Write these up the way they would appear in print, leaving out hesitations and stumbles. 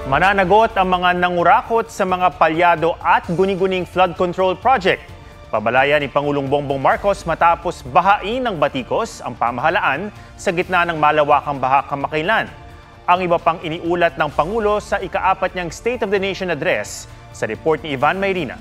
Mananagot ang mga nangurakot sa mga palyado at guni-guning flood control project. Pabalaya ni Pangulong Bongbong Marcos matapos bahain ng batikos ang pamahalaan sa gitna ng malawakang baha kamakailan. Ang iba pang iniulat ng Pangulo sa ika-4 niyang State of the Nation address sa report ni Ivan Mayrina.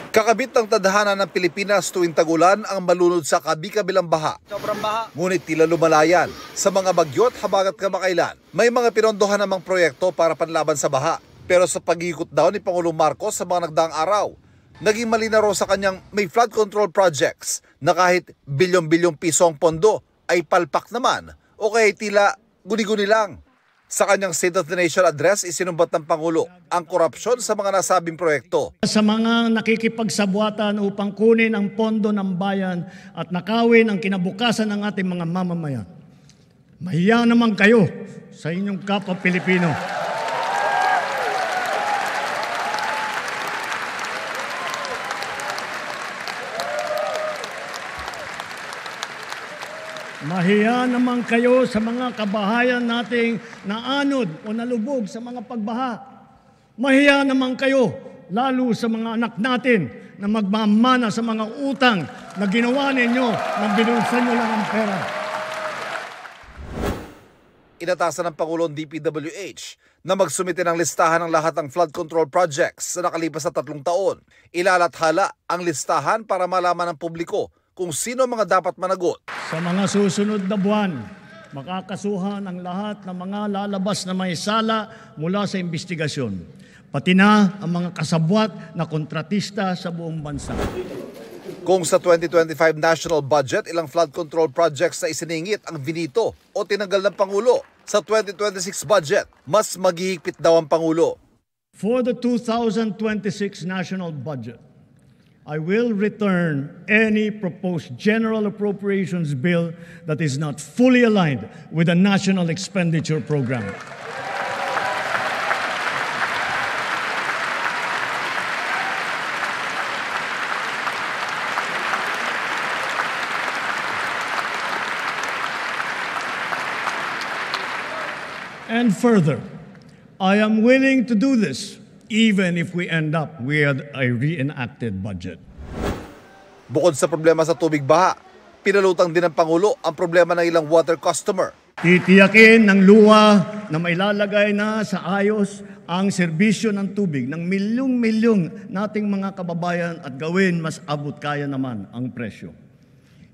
Kakabit ng tadhana ng Pilipinas tuwing tagulan ang malunod sa kabi-kabilang baha. Sobrang baha. Ngunit tila lumalayan sa mga bagyo at habagat kamakailan. May mga pinondohan namang proyekto para panlaban sa baha. Pero sa pag-iikot daw ni Pangulong Marcos sa mga nagdaang araw, naging malinaw raw sa kanyang may flood control projects na kahit bilyon-bilyong piso ang pondo ay palpak naman o kaya tila guni-guni lang. Sa kanyang State of the Nation address, isinumbat ng Pangulo ang korupsyon sa mga nasabing proyekto. Sa mga nakikipagsabwatan upang kunin ang pondo ng bayan at nakawin ang kinabukasan ng ating mga mamamayan. Mahiya naman kayo sa inyong kapwa Pilipino. Mahiya naman kayo sa mga kabahayan nating naanod o nalubog sa mga pagbaha. Mahiya naman kayo, lalo sa mga anak natin na magmamana sa mga utang na ginawa ninyo nang binulsan nyo lang ang pera. Inatasan ng Pangulo ng DPWH na magsumite ng listahan ng lahat ng flood control projects sa nakalipas na 3 taon. Ilalathala ang listahan para malaman ng publiko kung sino mga dapat managot. Sa mga susunod na buwan, makakasuhan ang lahat ng mga lalabas na may sala mula sa investigasyon, pati na ang mga kasabwat na kontratista sa buong bansa. Kung sa 2025 national budget, ilang flood control projects na isiningit ang vinito o tinanggal ng Pangulo, sa 2026 budget, mas maghihigpit daw ang Pangulo. For the 2026 national budget, I will return any proposed general appropriations bill that is not fully aligned with the national expenditure program. And further, I am willing to do this even if we end up with a reenacted budget. Bukod sa problema sa tubig baha, pinalutang din ng Pangulo ang problema ng ilang water customer. Titiyakin ng luwa na mailalagay na sa ayos ang serbisyo ng tubig ng milyong-milyong nating mga kababayan at gawin mas abot kaya naman ang presyo.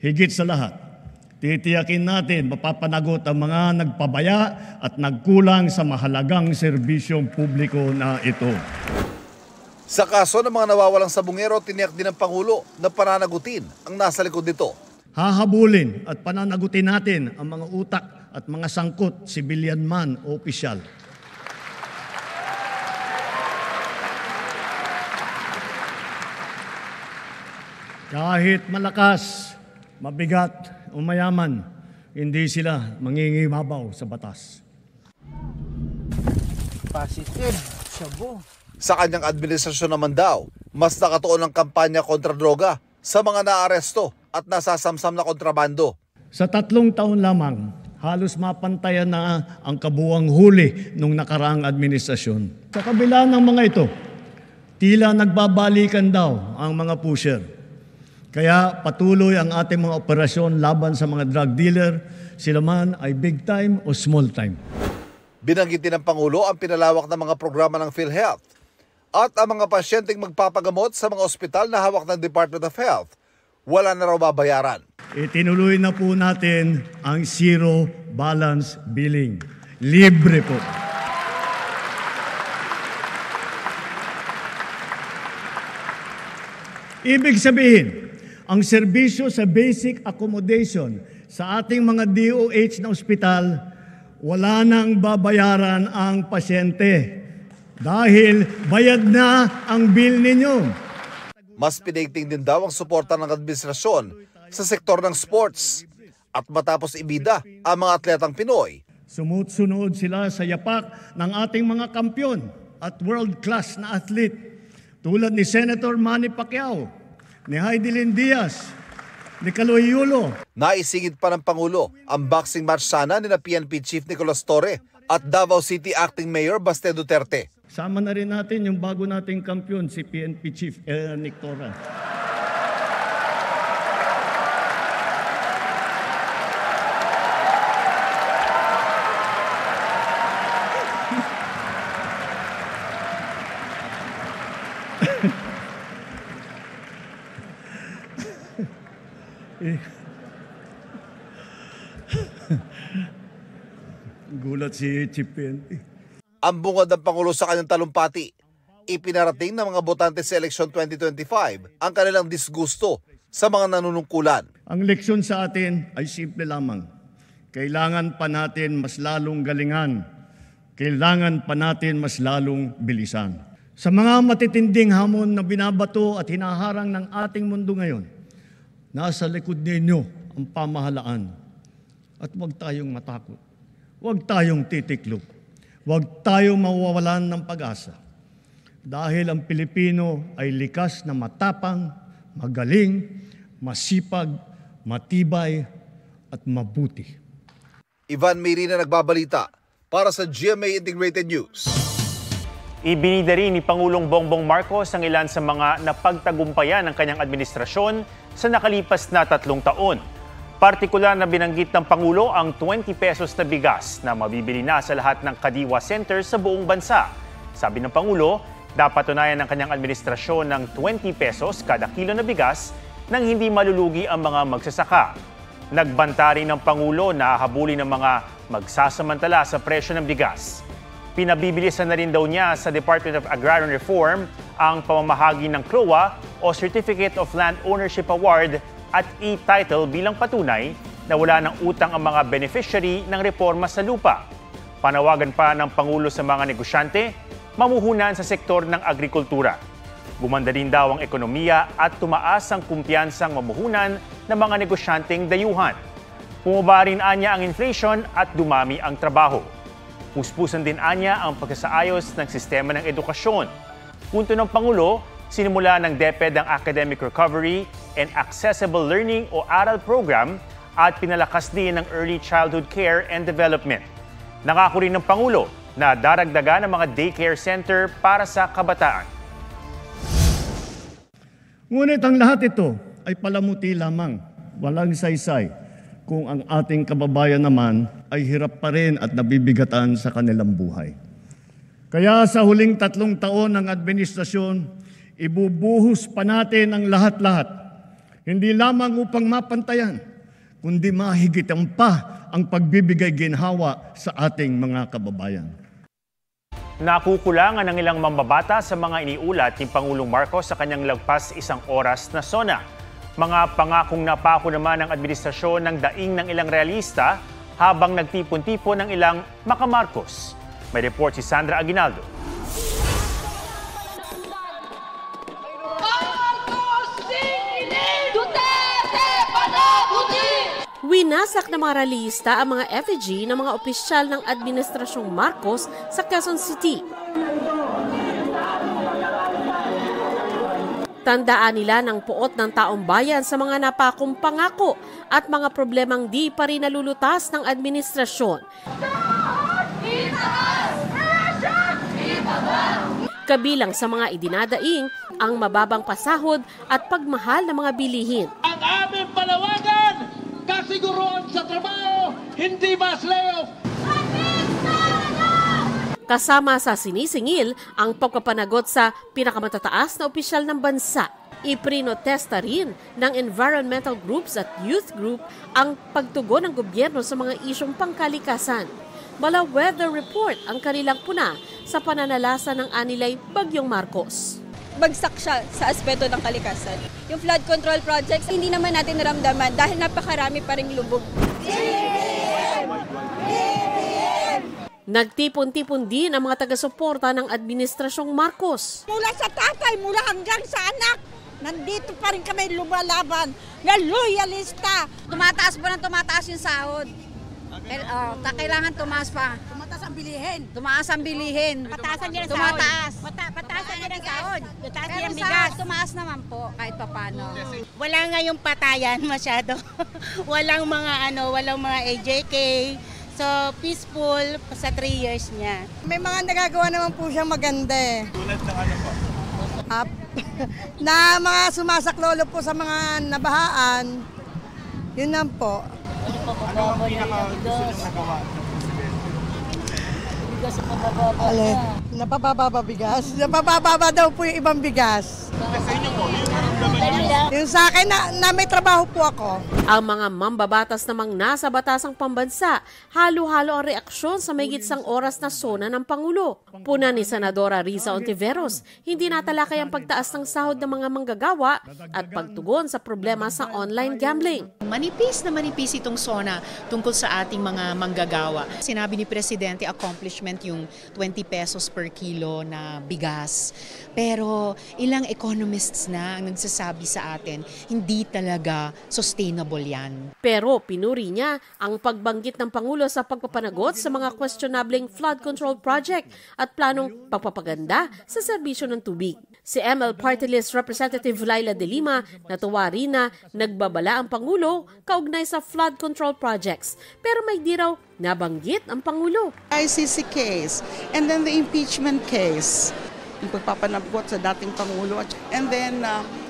Higit sa lahat, titiyakin natin mapapanagot ang mga nagpabaya at nagkulang sa mahalagang serbisyong publiko na ito. Sa kaso ng mga nawawalang sabungero, tiniyak din ng Pangulo na pananagutin ang nasa likod nito. Hahabulin at pananagutin natin ang mga utak at mga sangkot, sibilyan man o opisyal. Kahit malakas, mabigat o mayaman, hindi sila mangingibabaw sa batas. Positive. Sabo. Sa kanyang administrasyon naman daw, mas nakatuon ang kampanya kontra droga sa mga naaresto at nasasamsam na kontrabando. Sa 3 taon lamang, halos mapantayan na ang kabuuang huli nung nakaraang administrasyon. Sa kabila ng mga ito, tila nagbabalikan daw ang mga pusher. Kaya patuloy ang ating mga operasyon laban sa mga drug dealer, sila man ay big time o small time. Binanggit din ng Pangulo ang pinalawak ng mga programa ng PhilHealth at ang mga pasyenteng magpapagamot sa mga ospital na hawak ng Department of Health. Wala na raw babayaran. Itinuloy na po natin ang zero balance billing. Libre po. Ibig sabihin, ang serbisyo sa basic accommodation sa ating mga DOH na ospital, wala nang babayaran ang pasyente dahil bayad na ang bill ninyo. Mas pinaigting din daw ang suporta ng administrasyon sa sektor ng sports at matapos ibida ang mga atletang Pinoy. Sumusunod sila sa yapak ng ating mga kampyon at world-class na athlete tulad ni Senator Manny Pacquiao, ni Heidelin Diaz, ni Kaloy Yulo. Naisingit pa ng Pangulo ang boxing match sana ni PNP Chief Nicolas Torre at Davao City Acting Mayor Baste Duterte. Sama na rin natin yung bago nating kampiyon, si PNP Chief Nick Torra. Gulat si Chief PNP. Ang bungad ng Pangulo sa kanyang talumpati, ipinarating ng mga botante sa eleksyon 2025 ang kanilang disgusto sa mga nanunungkulan. Ang leksyon sa atin ay simple lamang. Kailangan pa natin mas lalong galingan. Kailangan pa natin mas lalong bilisan. Sa mga matitinding hamon na binabato at hinaharang ng ating mundo ngayon, nasa likod ninyo ang pamahalaan. At huwag tayong matakot. Huwag tayong titiklop. Huwag tayong mawawalan ng pag-asa. Dahil ang Pilipino ay likas na matapang, magaling, masipag, matibay, at mabuti. Ivan Mayrina nagbabalita para sa GMA Integrated News. Ibinida rin ni Pangulong Bongbong Marcos ang ilan sa mga napagtagumpayan ng kanyang administrasyon sa nakalipas na 3 taon. Partikular na binanggit ng Pangulo ang 20 pesos na bigas na mabibili na sa lahat ng Kadiwa Centers sa buong bansa. Sabi ng Pangulo, dapat tunayan ng kanyang administrasyon ng 20 pesos kada kilo na bigas nang hindi malulugi ang mga magsasaka. Nagbanta rin ng Pangulo na habulin ng mga magsasamantala sa presyo ng bigas. Pinabibilisan na rin daw niya sa Department of Agrarian Reform ang pamamahagi ng CLOA o Certificate of Land Ownership Award at e-title bilang patunay na wala ng utang ang mga beneficiary ng reforma sa lupa. Panawagan pa ng Pangulo sa mga negosyante, mamuhunan sa sektor ng agrikultura. Gumanda din daw ang ekonomiya at tumaas ang kumpiyansang mamuhunan ng mga negosyanteng dayuhan. Bumaba rin anya ang inflation at dumami ang trabaho. Puspusan din anya ang pagsasaayos ng sistema ng edukasyon. Punto ng Pangulo, sinimula ng DepEd ang Academic Recovery and Accessible Learning o ARAL program at pinalakas din ng Early Childhood Care and Development. Nangako rin ng Pangulo na daragdagan ang mga daycare center para sa kabataan. Ngunit ang lahat ito ay palamuti lamang, walang saysay, kung ang ating kababayan naman ay hirap pa rin at nabibigatan sa kanilang buhay. Kaya sa huling 3 taon ng administrasyon, ibubuhos pa natin ang lahat-lahat, hindi lamang upang mapantayan, kundi mahigitan pa ang pagbibigay ginhawa sa ating mga kababayan. Nakukulangan ng ilang mambabata sa mga iniulat ni Pangulong Marcos sa kanyang lagpas 1 oras na SONA. Mga pangakong napako naman ng administrasyon ng daing ng ilang realista habang nagtipon-tipon ng ilang makamarcos. May report si Sandra Aguinaldo. Winasak ng mga realista ang mga effigy ng mga opisyal ng Administrasyong Marcos sa Quezon City. Tandaan nila ng puot ng taong bayan sa mga napakong pangako at mga problemang di pa rin nalulutas ng administrasyon. Kabilang sa mga idinadaing ang mababang pasahod at pagmahal ng mga bilihin. Ang aming panawagan, kasiguruhan sa trabaho, hindi mas layoff. Kasama sa sinisingil ang pagpapanagot sa pinakamatataas na opisyal ng bansa. Iprinotesta rin ng environmental groups at youth group ang pagtugon ng gobyerno sa mga isyong pangkalikasan. Mala weather report ang kanilang puna sa pananalasa ng anilay Bagyong Marcos. Bagsak siya sa aspeto ng kalikasan. Yung flood control projects, hindi naman natin naramdaman dahil napakarami pa ring lubog. Nagtipon-tipon din ang mga taga-suporta ng Administrasyong Marcos. Mula sa tatay, mula hanggang sa anak, nandito pa rin kami lumalaban na loyalista. Tumataas po ng tumataas yung sahod. Kailangan tumaas pa. Tumataas ang bilihin. Tumaas ang bilihin. Pataasan nila Tumataas. Pataas Taasan din ang sahod. Tataas Pero yung sa bigas. tumaas naman po kahit papano. Wala nga yung patayan masyado. walang mga AJK. So, peaceful sa 3 years niya. May mga nagagawa naman po siyang maganda eh. Tulad ng ano po? Na mga sumasaklolo po sa mga nabahaan. Yun lang po. Ano ang pinaka-gusto niyong nagawa ng presidente? Napababa bigas. Napababa daw po yung ibang bigas. Sa inyo po, yung naramdaman niyo? Yung sa akin na may trabaho po ako. Ang mga mambabatas namang nasa batasang pambansa, halo-halo ang reaksyon sa may gitsang oras na sona ng Pangulo. Puna ni Senadora Risa Ontiveros, hindi natalakay ang pagtaas ng sahod ng mga manggagawa at pagtugon sa problema sa online gambling. Manipis na manipis itong SONA tungkol sa ating mga manggagawa. Sinabi ni Presidente, accomplishment yung 20 pesos per kilo na bigas. Pero ilang economists na ang nagsasabi sa atin, hindi talaga sustainable yan. Pero pinuri niya ang pagbanggit ng Pangulo sa pagpapanagot sa mga questionableng flood control project at planong pagpapaganda sa serbisyo ng tubig. Si ML Party List Representative Laila De Lima natuwa rin na nagbabala ang Pangulo kaugnay sa flood control projects. Pero may di raw nabanggit ang Pangulo. ICC case and then the impeachment case. Yung pagpapanagot sa dating Pangulo and then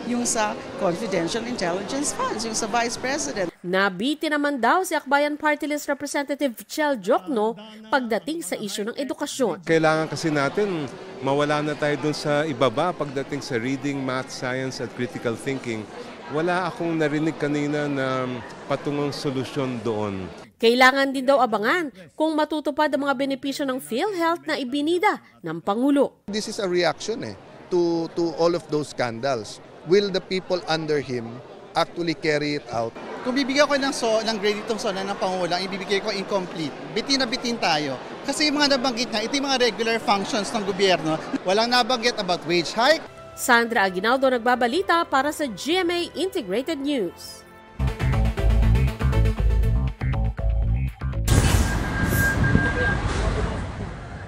yung sa confidential intelligence funds, yung sa Vice President. Nabiti naman daw si Akbayan Party List Representative Chel Jokno pagdating sa isyu ng edukasyon. Kailangan kasi natin mawala na tayo dun sa ibaba pagdating sa reading, math, science at critical thinking. Wala akong narinig kanina na patungong solusyon doon. Kailangan din daw abangan kung matutupad ang mga benepisyo ng PhilHealth na ibinida ng Pangulo. This is a reaction to all of those scandals. Will the people under him actually carry it out? Kung bibigyan ko ng grade itong SONA ng Pangulo, ang ibibigay ko incomplete. Bitin na bitin tayo. Kasi yung mga nabanggit na, ito yung mga regular functions ng gobyerno. Walang nabanggit about wage hike. Sandra Aguinaldo nagbabalita para sa GMA Integrated News.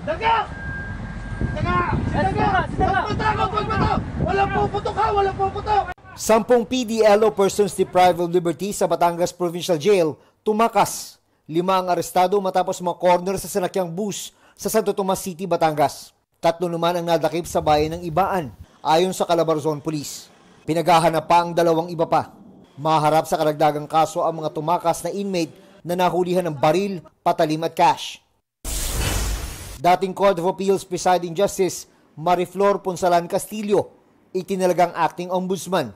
Daga! Walang puputok ha! Walang puputok! 10 PDLO persons deprived of liberty sa Batangas Provincial Jail tumakas. 5 ang arestado matapos ma-corner sa sanakyang bus sa Santo Tomas City, Batangas. 3 naman ang nadakip sa bayan ng Ibaan, ayon sa Calabarzon Police. Pinaghahanap pa ang 2 iba pa. Maharap sa karagdagang kaso ang mga tumakas na inmate na nahulihan ng baril, patalim at cash. Dating Court of Appeals Presiding Justice Mariflor Ponsalan Castillo, itinalagang acting ombudsman.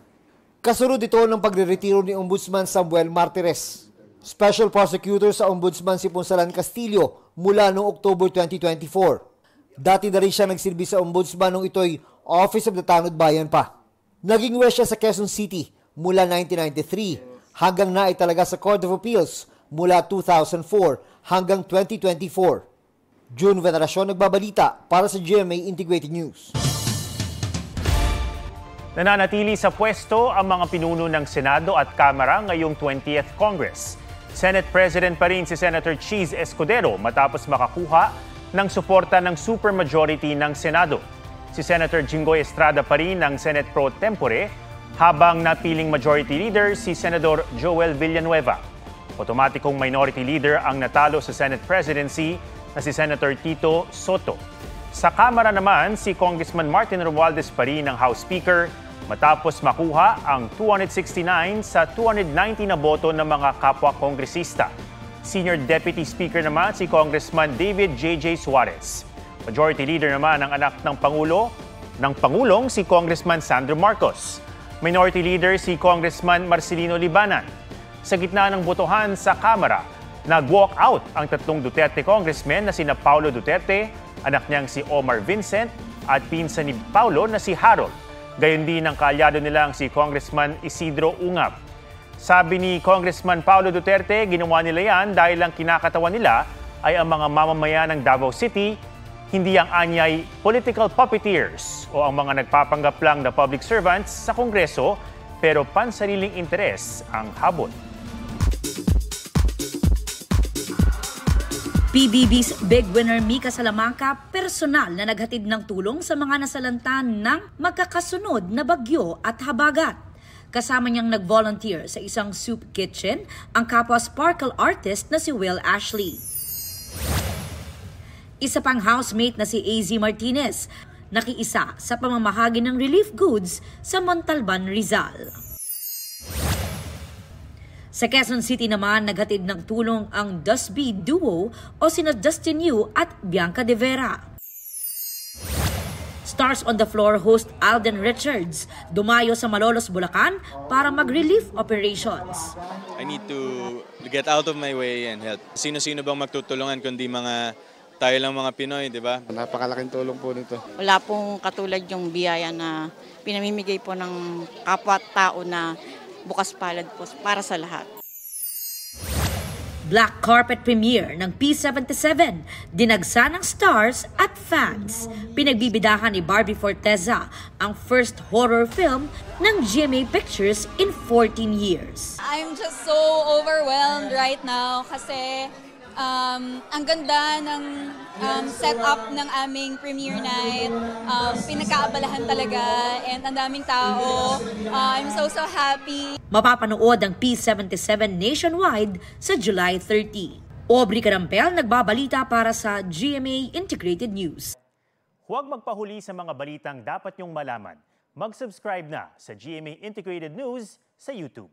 Kasunod ito ng pagre-retiro ni Ombudsman Samuel Martires. Special prosecutor sa ombudsman si Ponsalan Castillo mula noong October 2024. Dati na rin siya nagsilbi sa ombudsman nung ito'y Office of the Tanod Bayan pa. Naging west siya sa Quezon City mula 1993 hanggang naitalaga sa Court of Appeals mula 2004 hanggang 2024. June Veneracion nagbabalita para sa GMA Integrated News. Nananatili sa pwesto ang mga pinuno ng Senado at Kamara ngayong 20th Congress. Senate President pa rin si Senator Cheese Escudero matapos makakuha ng suporta ng supermajority ng Senado. Si Senator Jinggoy Estrada pa rin ng Senate Pro Tempore habang napiling majority leader si Senador Joel Villanueva. Otomatikong minority leader ang natalo sa Senate presidency na si Senator Tito Soto. Sa Kamara naman, si Congressman Martin Romualdez pa rin ang House Speaker matapos makuha ang 269 sa 290 na boto ng mga kapwa-kongresista. Senior Deputy Speaker naman si Congressman David J.J. Suarez. Majority Leader naman ang anak ng Pangulong si Congressman Sandro Marcos. Minority Leader si Congressman Marcelino Libanan. Sa gitna ng botohan sa Kamara, nag-walk out ang 3 Duterte congressmen na sina Paulo Duterte, anak niyang si Omar Vincent at pinsan ni Paulo na si Harold. Gayon din ang kaalyado nilang si Congressman Isidro Ungab. Sabi ni Congressman Paulo Duterte, ginawa nila yan dahil ang kinakatawan nila ay ang mga mamamayan ng Davao City, hindi ang anyay political puppeteers o ang mga nagpapanggap lang na public servants sa Kongreso pero pansariling interes ang habol. PBB's big winner Mika Salamanca personal na naghatid ng tulong sa mga nasalanta ng magkakasunod na bagyo at habagat. Kasama niyang nag-volunteer sa isang soup kitchen ang kapwa sparkle artist na si Will Ashley. Isa pang housemate na si AZ Martinez, nakiisa sa pamamahagi ng relief goods sa Montalban, Rizal. Sa Quezon City naman, naghatid ng tulong ang Dusby Duo o sina Dustin Yu at Bianca De Vera. Stars on the Floor host Alden Richards dumayo sa Malolos, Bulacan para mag-relief operations. I need to get out of my way and help. Sino-sino bang magtutulungan kundi tayo lang mga Pinoy, di ba? Napakalaking tulong po nito. Wala pong katulad yung biyaya na pinamimigay po ng kapwa-tao na bukas palad po para sa lahat. Black carpet premiere ng P77, dinagsa ng stars at fans. Pinagbibidahan ni Barbie Forteza ang first horror film ng GMA Pictures in 14 years. I'm just so overwhelmed right now kasi ang ganda ng setup ng aming premiere night. Pinagkaabalahan talaga and ang daming tao. I'm so happy. Mapapanood ang P77 nationwide sa July 30. Aubrey Carampel nagbabalita para sa GMA Integrated News. Huwag magpahuli sa mga balitang dapat niyong malaman. Mag-subscribe na sa GMA Integrated News sa YouTube.